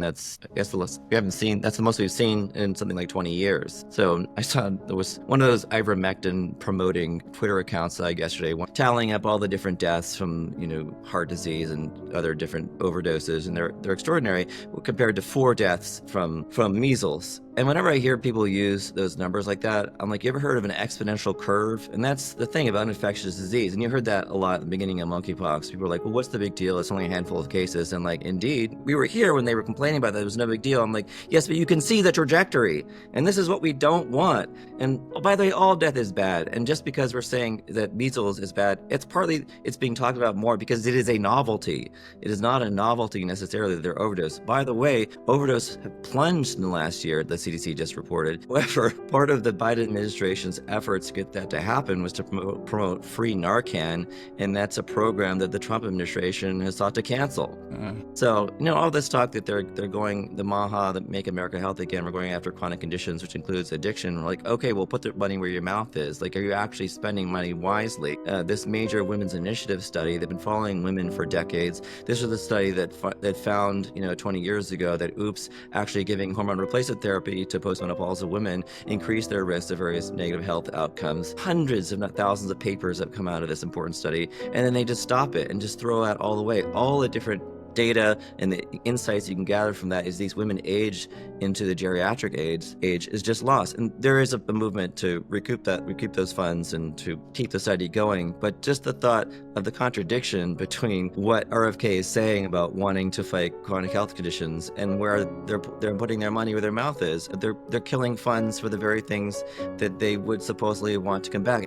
and that's, I guess, that's the most we've seen in something like 20 years. So I saw there was one of those ivermectin promoting Twitter accounts yesterday, tallying up all the different deaths from, heart disease and other different overdoses, and they're extraordinary compared to 4 deaths from measles. And whenever I hear people use those numbers like that, I'm like, you ever heard of an exponential curve? And that's the thing about infectious disease. And you heard that a lot at the beginning of monkeypox. People were like, well, what's the big deal? It's only a handful of cases. And like, indeed, we were here when they were complaining about that. It was no big deal. I'm like, yes, but you can see the trajectory. And this is what we don't want. And by the way, all death is bad. And just because we're saying that measles is bad, it's being talked about more because it is a novelty. It is not a novelty necessarily that they're overdose. By the way, overdose have plunged in the last year. The CDC just reported. However, part of the Biden administration's efforts to get that to happen was to promote free Narcan, and that's a program that the Trump administration has sought to cancel. So, all this talk that they're going the MAHA, the Make America Healthy Again, we're going after chronic conditions, which includes addiction. We're like, okay, well, put the money where your mouth is. Like, are you actually spending money wisely? This major women's initiative study, they've been following women for decades. This was a study that found, 20 years ago that actually giving hormone replacement therapy to postmenopausal women increase their risk of various negative health outcomes. Hundreds, if not thousands, of papers have come out of this important study, and then they just stop it and just throw out all the way. All the different data and the insights you can gather from that is these women age into the geriatric age is just lost. And there is a movement to recoup those funds and to keep the study going. But just the thought of the contradiction between what RFK is saying about wanting to fight chronic health conditions and where they're putting their money where their mouth is. They're killing funds for the very things that they would supposedly want to combat.